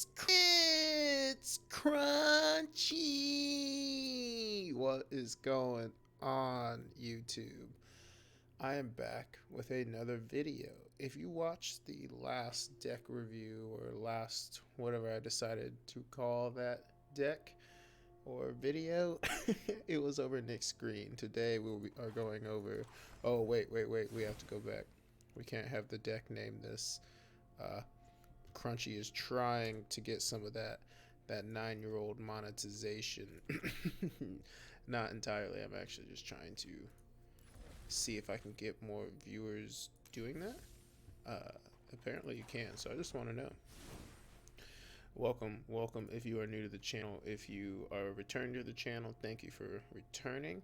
It's Crunchy! What is going on, YouTube? I am back with another video. If you watched the last deck review or last whatever I decided to call that deck or video, it was over Nick's screen. Today are going over. Oh, wait. We have to go back. We can't have the deck name this. Uh, Crunchy is trying to get some of that 9-year-old monetization. Not entirely. I'm actually just trying to see if I can get more viewers doing that. Apparently you can, so I just want to know. Welcome if you are new to the channel. If you are returned to the channel, thank you for returning.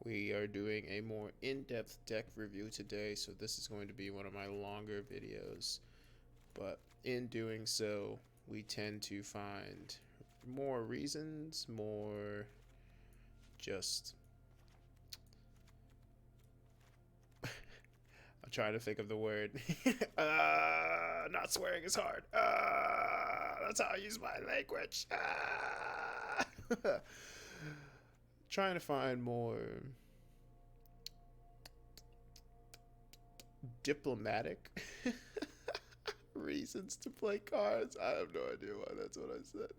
We are doing a more in-depth deck review today, so this is going to be one of my longer videos. But in doing so, we tend to find more reasons, more just I'm trying to think of the word. Not swearing is hard. That's how I use my language. Trying to find more diplomatic reasons to play cards. I have no idea why that's what I said.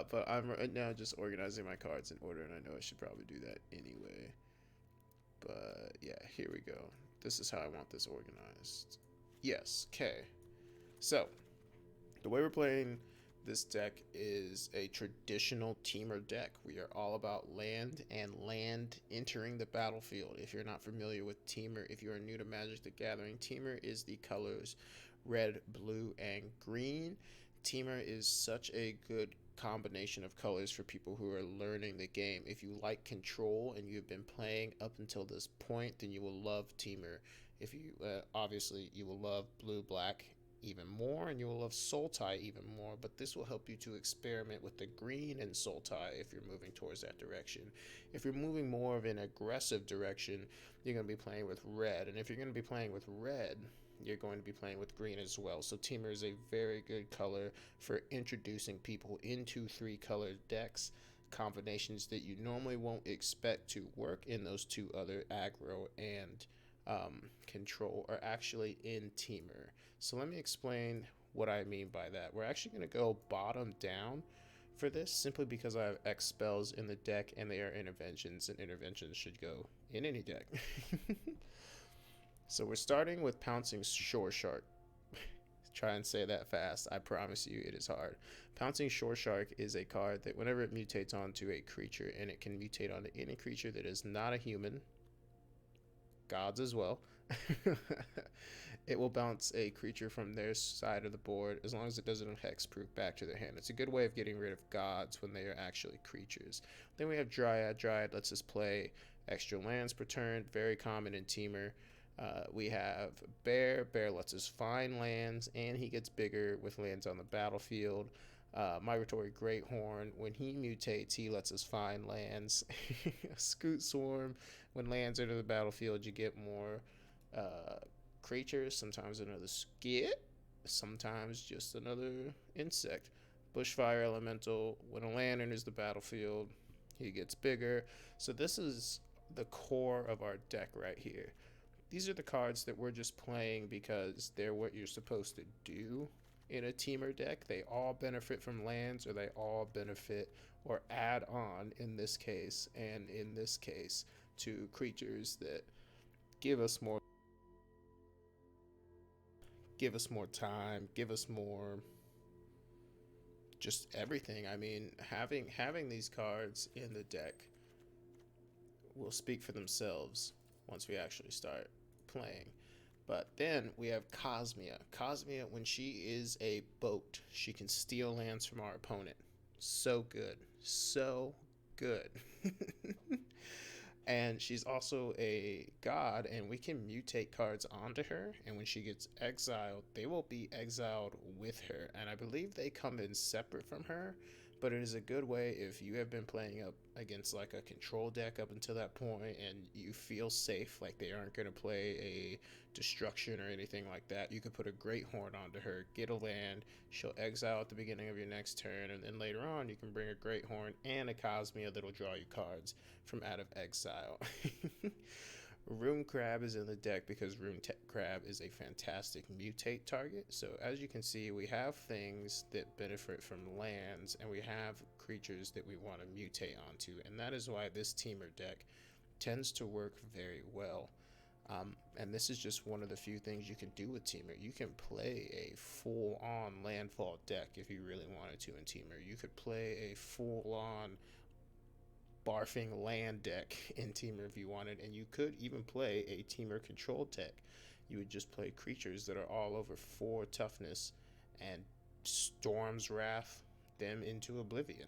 But I'm right now just organizing my cards in order, and I know I should probably do that anyway. But yeah, here we go. This is how I want this organized. Yes, okay. So, the way we're playing this deck is a traditional Temur deck. We are all about land and land entering the battlefield. If you're not familiar with Temur, if you are new to Magic the Gathering, Temur is the colors red, blue, and green. Temur is such a good combination of colors for people who are learning the game. If you like control and you've been playing up until this point, then you will love Temur. If you obviously you will love blue, black even more, and you will love Sultai even more, but this will help you to experiment with the green and Sultai if you're moving towards that direction. If you're moving more of an aggressive direction, you're going to be playing with red, and if you're going to be playing with red, you're going to be playing with green as well. So Temur is a very good color for introducing people into 3-colored decks, combinations that you normally won't expect to work in those two other aggro and control are actually in Temur. So let me explain what I mean by that. We're actually going to go bottom down for this simply because I have X spells in the deck and they are interventions, and interventions should go in any deck. So we're starting with Pouncing Shore Shark. Try and say that fast. I promise you it is hard. Pouncing Shore Shark is a card that whenever it mutates onto a creature, and it can mutate onto any creature that is not a human, gods as well, it will bounce a creature from their side of the board as long as it doesn't hexproof back to their hand. It's a good way of getting rid of gods when they are actually creatures. Then we have Dryad. Dryad lets us play extra lands per turn, very common in Temur. We have Bear. Bear lets us find lands, and he gets bigger with lands on the battlefield. Migratory Greathorn, when he mutates, he lets us find lands. Scoot Swarm, when lands enter the battlefield, you get more creatures, sometimes another skit, sometimes just another insect. Bushfire Elemental, when a land enters the battlefield, he gets bigger. So this is the core of our deck right here. These are the cards that we're just playing because they're what you're supposed to do in a Temur deck. They all benefit from lands, or they all benefit or add on in this case, and in this case to creatures that give us more time, give us more just everything. I mean, having these cards in the deck will speak for themselves once we actually start playing. But then we have Cosmia. Cosmia, when she is a boat, she can steal lands from our opponent. So good. So good. And she's also a god, and we can mutate cards onto her, and when she gets exiled, they will be exiled with her. And I believe they come in separate from her, but it is a good way if you have been playing up against like a control deck up until that point and you feel safe, like they aren't going to play a destruction or anything like that. You could put a Great Horn onto her, get a land, she'll exile at the beginning of your next turn, and then later on you can bring a Great Horn and a Cosmia that'll draw you cards from out of exile. Rune Crab is in the deck because Rune Crab is a fantastic mutate target. So as you can see, we have things that benefit from lands, and we have creatures that we want to mutate onto, and that is why this Temur deck tends to work very well. And this is just one of the few things you can do with Temur. You can play a full-on landfall deck if you really wanted to in Temur. You could play a full-on barfing land deck in Temur if you wanted, and you could even play a Temur control deck. You would just play creatures that are all over 4 toughness and Storm's Wrath them into oblivion.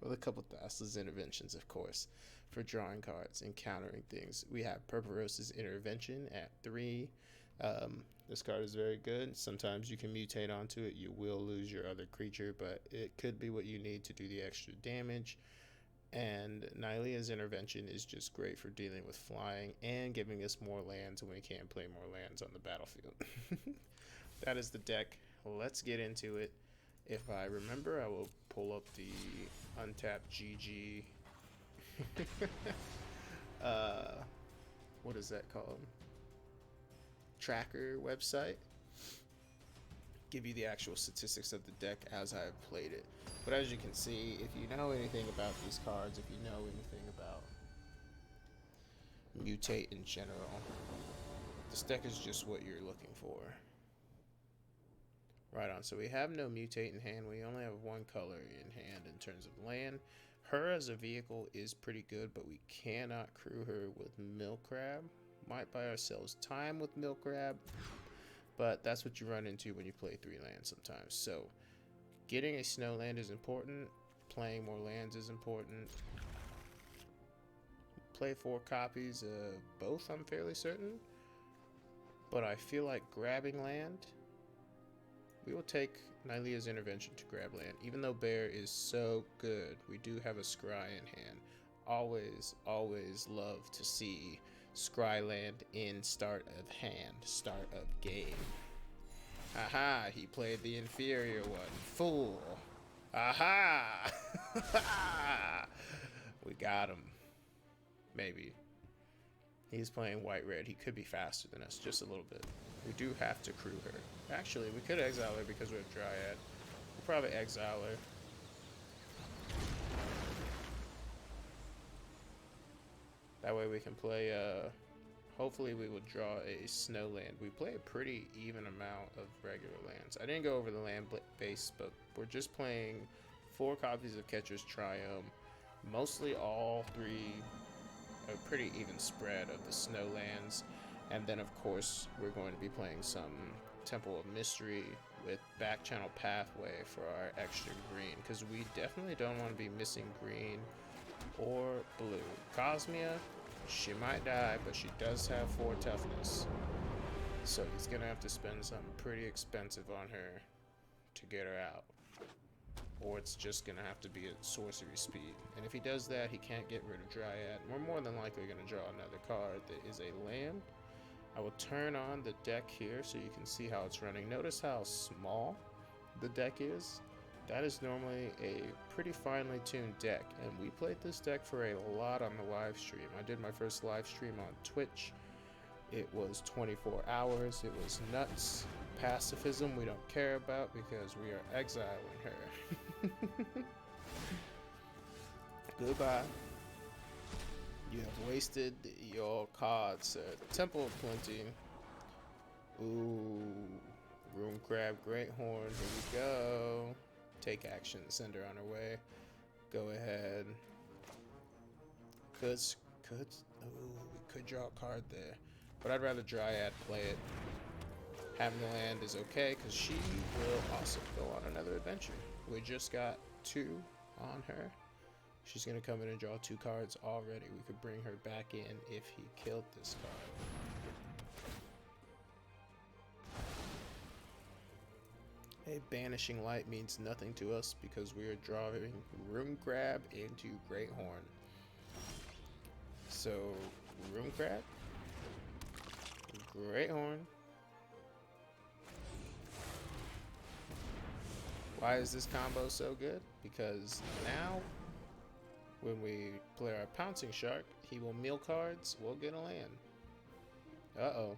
With a couple Thassa's Interventions, of course, for drawing cards and countering things. We have Purpuros's Intervention at 3. This card is very good. Sometimes you can mutate onto it. You will lose your other creature, but it could be what you need to do the extra damage. And Nylea's Intervention is just great for dealing with flying and giving us more lands when we can't play more lands on the battlefield. That is the deck. Let's get into it. If I remember, I will pull up the Untapped GG. What is that called? Tracker website. Give you the actual statistics of the deck as I've played it. But as you can see, if you know anything about these cards, if you know anything about Mutate in general, this deck is just what you're looking for. Right on. So we have no Mutate in hand. We only have one color in hand in terms of land. Her as a vehicle is pretty good, but we cannot crew her with Milk Crab. Might buy ourselves time with Milk Crab, but that's what you run into when you play 3 lands sometimes. So getting a snow land is important. Playing more lands is important. Play 4 copies of both, I'm fairly certain. But I feel like grabbing land, we will take Nylea's Intervention to grab land. Even though Bear is so good, we do have a Scry in hand. Always, always love to see Scry land in start of hand, start of game. Aha, he played the inferior one. Fool. Aha! We got him. Maybe. He's playing white-red. He could be faster than us, just a little bit. We do have to crew her. Actually, we could exile her because we have Dryad. We'll probably exile her. That way we can play, hopefully we will draw a snow land. We play a pretty even amount of regular lands. I didn't go over the land base, but we're just playing 4 copies of Catcher's Triumph. Mostly all 3, a pretty even spread of the snow lands. And then of course, we're going to be playing some Temple of Mystery with Back Channel Pathway for our extra green, because we definitely don't want to be missing green or blue. Cosmia, she might die, but she does have 4 toughness. So he's gonna have to spend something pretty expensive on her to get her out. Or it's just gonna have to be at sorcery speed. And if he does that, he can't get rid of Dryad. We're more than likely gonna draw another card that is a land. I will turn on the deck here so you can see how it's running. Notice how small the deck is. That is normally a pretty finely tuned deck, and we played this deck for a lot on the live stream. I did my first live stream on Twitch. It was 24 hours. It was nuts. Pacifism we don't care about because we are exiling her. Goodbye. You have wasted your cards, sir. Temple of Plenty. Ooh. Rune Crab, Great Horn. Here we go. Take action. Send her on her way. Go ahead. Could. Ooh, we could draw a card there. But I'd rather Dryad play it. Having the land is okay, because she will also go on another adventure. We just got 2 on her. She's going to come in and draw 2 cards already. We could bring her back in if he killed this card. A banishing light means nothing to us because we are drawing Room Crab into Great Horn. So, Room Crab, Great Horn. Why is this combo so good? Because now, when we play our Pouncing Shark, he will mill cards, we'll get a land. Uh-oh.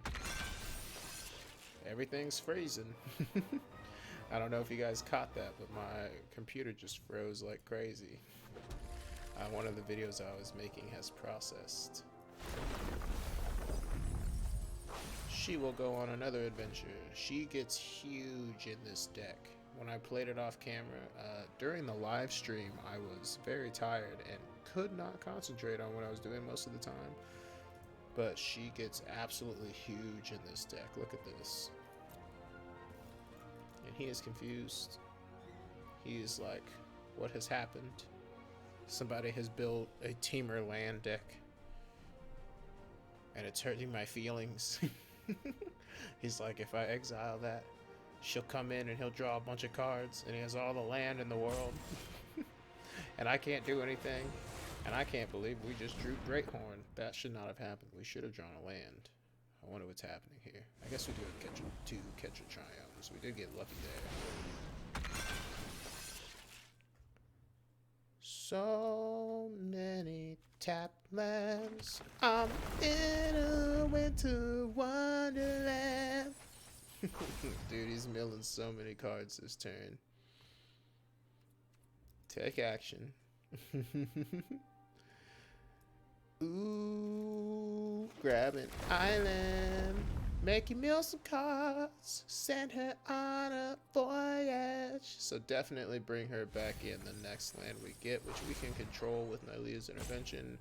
Everything's freezing. I don't know if you guys caught that, but my computer just froze like crazy. One of the videos I was making has processed. She will go on another adventure. She gets huge in this deck. When I played it off camera, during the live stream, I was very tired and could not concentrate on what I was doing most of the time. But she gets absolutely huge in this deck. Look at this. And he is confused. He is like, what has happened? Somebody has built a Temur land deck. And it's hurting my feelings. He's like, if I exile that, she'll come in and he'll draw a bunch of cards. And he has all the land in the world. And I can't do anything. And I can't believe we just drew Great Horn. That should not have happened. We should have drawn a land. I wonder what's happening here. I guess we do have two catch a triumphs. We did get lucky there. So many tap lands. I'm in a winter wonderland. Dude, he's milling so many cards this turn. Take action. Ooh, grab an island, make you mill some cards, send her on a voyage. So definitely bring her back in the next land we get, which we can control with Nylea's intervention.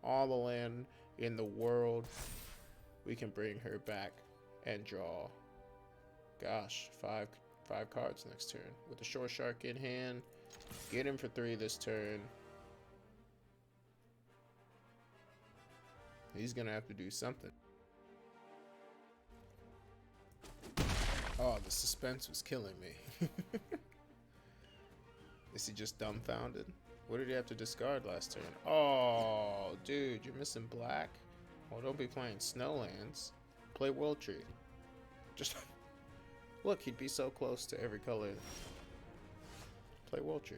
All the land in the world, we can bring her back and draw. Gosh, five cards next turn. With the Shore Shark in hand, get him for 3 this turn. He's gonna have to do something. Oh, the suspense was killing me. Is he just dumbfounded? What did he have to discard last turn? Oh, dude, you're missing black. Well, don't be playing Snowlands. Play World Tree. Just look, he'd be so close to every color. Play World Tree.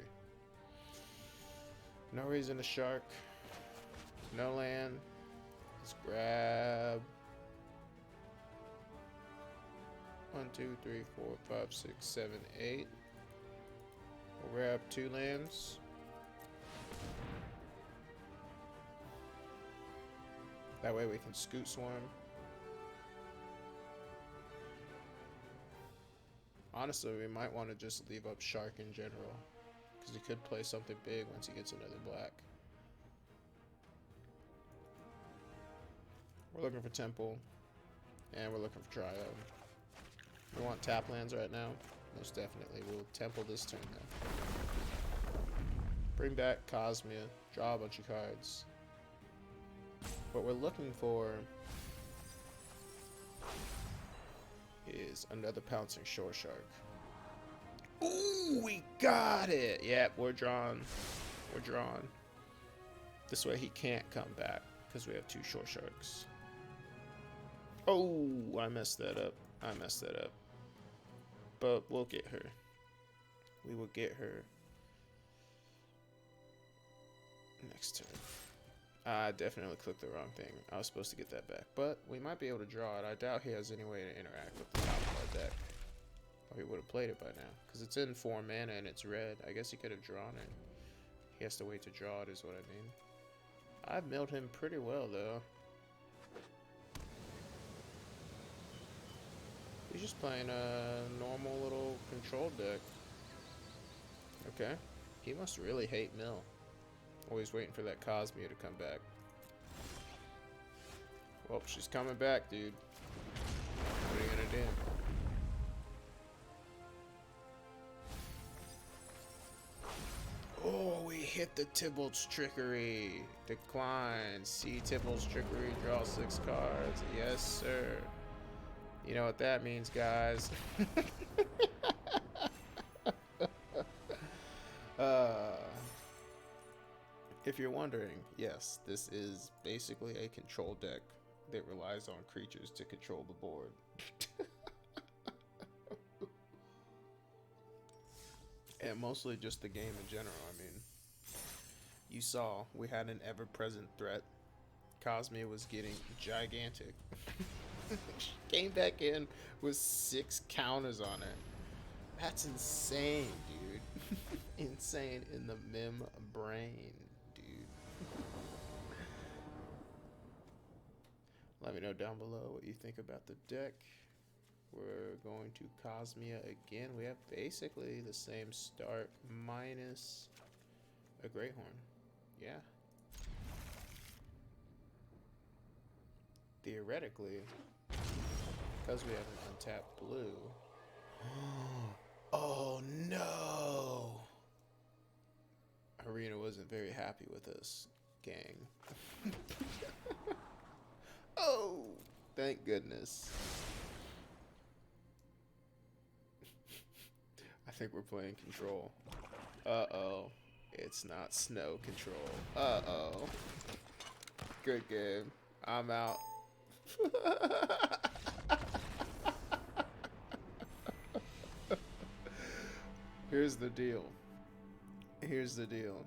No reason to shark. No land. Let's grab 1, 2, 3, 4, 5, 6, 7, 8. We'll grab 2 lands. That way we can Scoot Swarm. Honestly, we might want to just leave up Shark in general, because he could play something big once he gets another black. We're looking for Temple, and we're looking for Trio. We want tap lands right now. Most definitely. We'll Temple this turn though. Bring back Cosmia, draw a bunch of cards. What we're looking for is another Pouncing Shore Shark. Ooh, we got it! Yep, we're drawn. We're drawn. This way he can't come back, because we have 2 Shore Sharks. Oh, I messed that up. I messed that up. But we'll get her. We will get her next turn. I definitely clicked the wrong thing. I was supposed to get that back. But we might be able to draw it. I doubt he has any way to interact with the top of our deck. Or he would have played it by now. Because it's in 4 mana and it's red. I guess he could have drawn it. He has to wait to draw it is what I mean. I've milled him pretty well though. He's just playing a normal little control deck. Okay. He must really hate mill. Always waiting for that Cosmia to come back. Well, she's coming back, dude. What are you gonna do? Oh, we hit the Tybalt's Trickery. Decline. See Tybalt's Trickery. Draw 6 cards. Yes, sir. You know what that means, guys. Uh, if you're wondering, yes, this is basically a control deck that relies on creatures to control the board. And mostly just the game in general. I mean, you saw we had an ever-present threat. Cosmia was getting gigantic. She came back in with 6 counters on her. That's insane, dude. Insane in the membrane, dude. Let me know down below what you think about the deck. We're going to Cosmia again. We have basically the same start minus a Great Horn. Yeah. Theoretically, because we have an untapped blue. Oh no! Arena wasn't very happy with us, gang. Oh, thank goodness. I think we're playing control. Uh-oh. It's not snow control. Uh-oh. Good game. I'm out. Here's the deal. Here's the deal.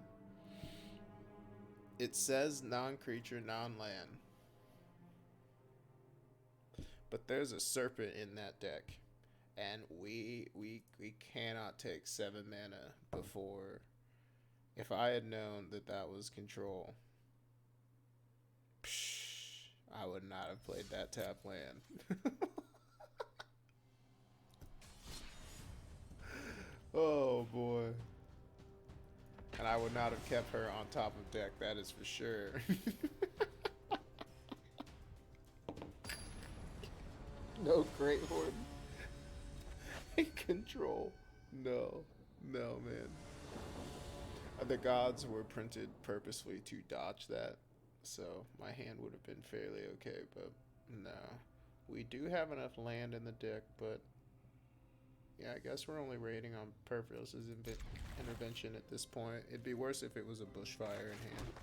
It says non-creature, non-land. But there's a serpent in that deck. And we cannot take 7 mana before. If I had known that that was control, I would not have played that tap land. Oh boy. And I would not have kept her on top of deck, that is for sure. No Great Horn. Control. No. No, man. The gods were printed purposely to dodge that, so my hand would have been fairly okay, but no. We do have enough land in the deck, but yeah, I guess we're only raiding on Perfios' intervention at this point. It'd be worse if it was a bushfire in hand.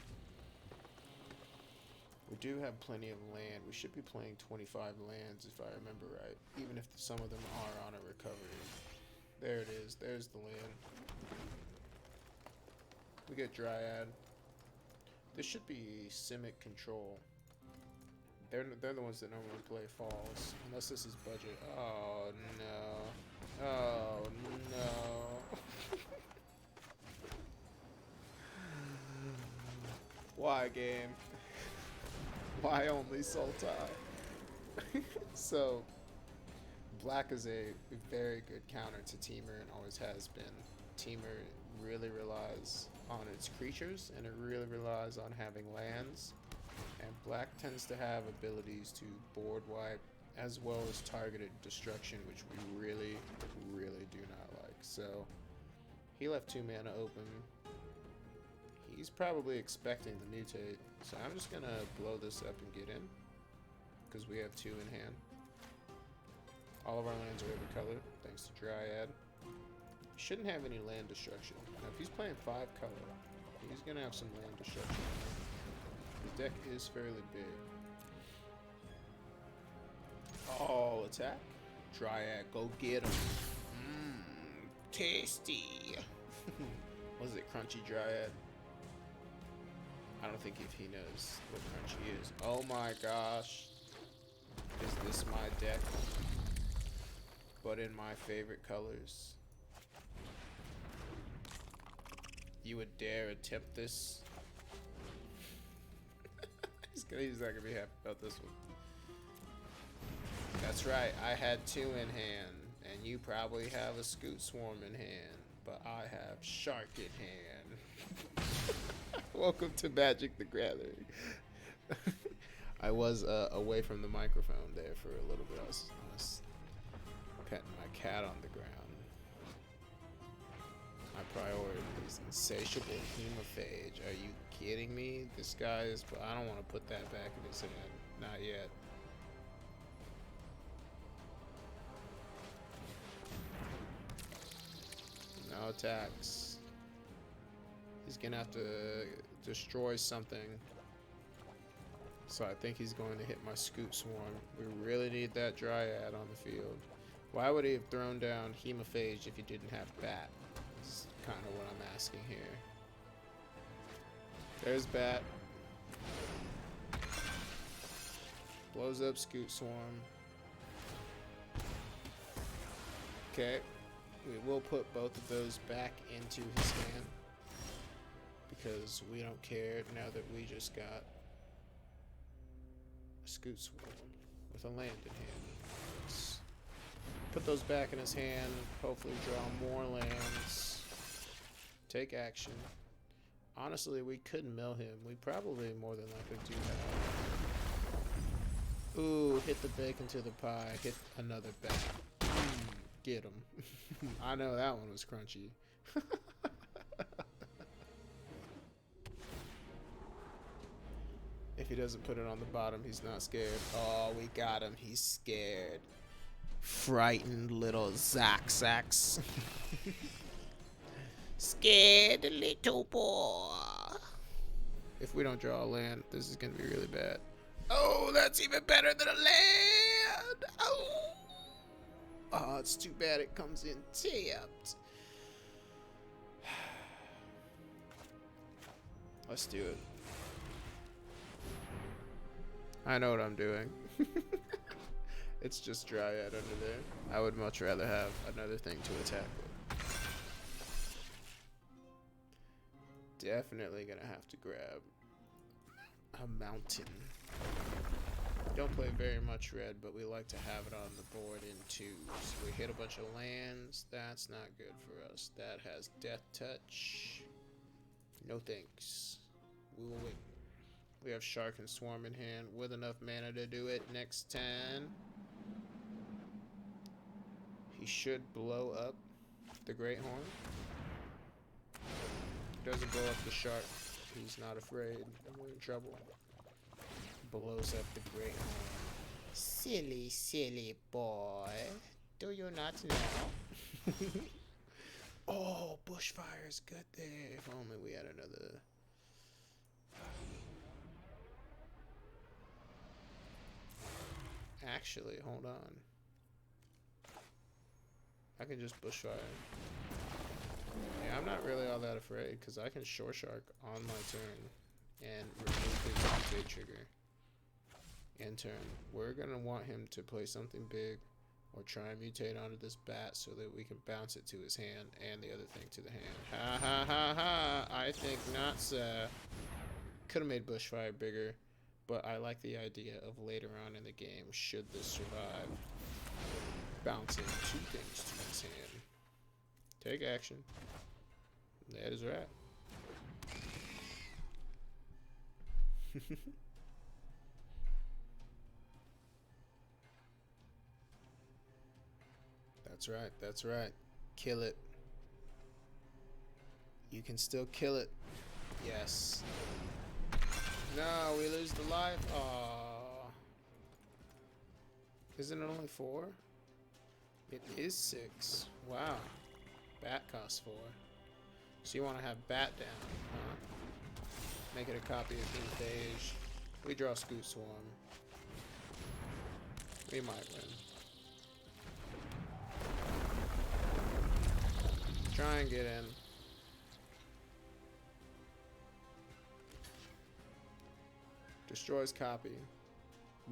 We do have plenty of land. We should be playing 25 lands if I remember right, even if some of them are on a recovery. There it is. There's the land. We get Dryad. This should be Simic control. They're the ones that normally play falls, unless this is budget. Oh no. Oh no. Why, game? Why only Sultai? So, black is a very good counter to Temur and always has been. Temur really relies on its creatures and it really relies on having lands. And black tends to have abilities to board wipe as well as targeted destruction, which we really, really do not like. So, he left 2 mana open. He's probably expecting the mutate, so I'm just gonna blow this up and get in, because we have 2 in hand. All of our lands are every color, thanks to Dryad. He shouldn't have any land destruction. Now, if he's playing 5 color, he's gonna have some land destruction. The deck is fairly big. All attack. Dryad, go get him. Tasty. Was it Crunchy Dryad? I don't think if he knows what Crunchy is. Oh my gosh. Is this my deck? But in my favorite colors. You would dare attempt this? He's not gonna be happy about this one. That's right, I had 2 in hand, and you probably have a Scoot Swarm in hand, but I have Shark in hand. Welcome to Magic the Gathering. I was away from the microphone there for a little bit. I was petting my cat on the ground. My priority is insatiable hemophage. Are you kidding me? This guy is... I don't want to put that back in his hand. Not yet. No attacks. He's gonna have to destroy something. So I think he's going to hit my Scoot Swarm. We really need that Dryad on the field. Why would he have thrown down Hemophage if he didn't have Bat? That's kind of what I'm asking here. There's Bat. Blows up Scoot Swarm. Okay. We will put both of those back into his hand. Because we don't care now that we just got a Scoot Swarm with a land in hand. Let's put those back in his hand. Hopefully draw more lands. Take action. Honestly, we could mill him. We probably more than likely do that. Ooh, hit the bacon to the pie. Hit another bat. Get him. I know that one was crunchy. If he doesn't put it on the bottom, he's not scared. Oh, we got him. He's scared. Frightened little Zaxax. Scared little boy. If we don't draw a land, this is going to be really bad. Oh, that's even better than a land. Oh. Oh, it's too bad it comes in tapped. Let's do it. I know what I'm doing. It's just Dryad under there. I would much rather have another thing to attack with. Definitely gonna have to grab a mountain. Don't play very much red, but we like to have it on the board in twos. We hit a bunch of lands. That's not good for us. That has Death Touch. No thanks. We will wait. We have Shark and Swarm in hand with enough mana to do it next turn. He should blow up the Great Horn. Doesn't blow up the Shark. He's not afraid. We're in trouble. Blows up the Great Horn. Silly, silly boy. Do you not know? Oh, Bushfire is good there. If only we had another. Actually, hold on. I can just Bushfire. Yeah, I'm not really all that afraid because I can Shore Shark on my turn and remove his mutate trigger. In turn, we're gonna want him to play something big or try and mutate onto this bat so that we can bounce it to his hand and the other thing to the hand. Ha ha ha ha! I think not, sir. Could have made Bushfire bigger. But I like the idea of later on in the game, should this survive, bouncing two things to his hand. Take action. That is right. That's right, that's right. Kill it. You can still kill it. Yes. No, we lose the life. Aww. Isn't it only 4? It is 6. Wow. Bat costs 4. So you want to have Bat down, huh? Make it a copy of Hemophage. We draw Scoot Swarm. We might win. Try and get in. Destroys copy.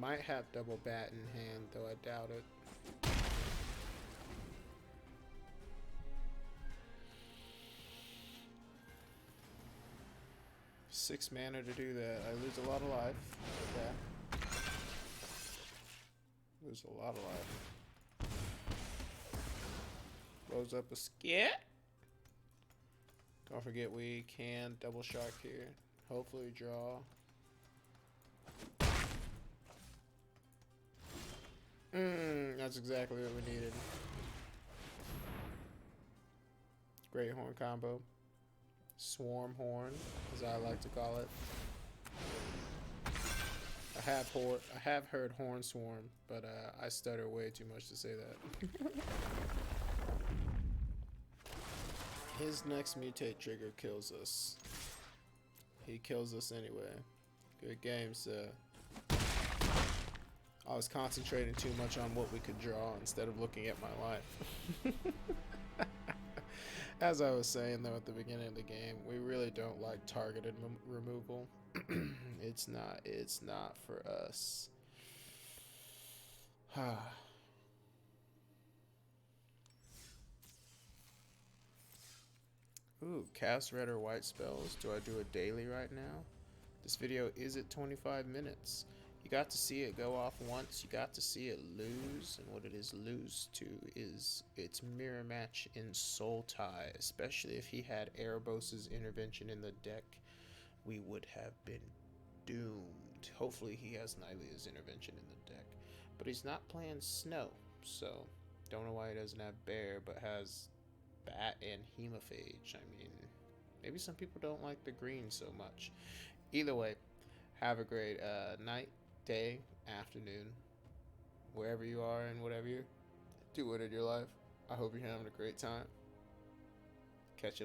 Might have double bat in hand, though I doubt it. 6 mana to do that. I lose a lot of life. Okay. Lose a lot of life. Blows up a skit. Don't forget we can double shark here. Hopefully draw. That's exactly what we needed. Great Horn combo. Swarm Horn, as I like to call it. I have heard Horn Swarm, but I stutter way too much to say that. His next mutate trigger kills us. He kills us anyway. Good game, sir. I was concentrating too much on what we could draw instead of looking at my life. As I was saying though at the beginning of the game, we really don't like targeted removal. It's not for us. Ooh, cast red or white spells. Do I do a daily right now? This video is at 25 minutes. You got to see it go off once, you got to see it lose, and what it is lose to is its mirror match in Sultai. Especially if he had Erebos' intervention in the deck, we would have been doomed. Hopefully he has Nylea's intervention in the deck. But he's not playing Snow, so don't know why he doesn't have Bear, but has Bat and Hemophage. I mean, maybe some people don't like the green so much. Either way, have a great night, day, afternoon, wherever you are and whatever you're doing in your life. I hope you're having a great time. Catch you later.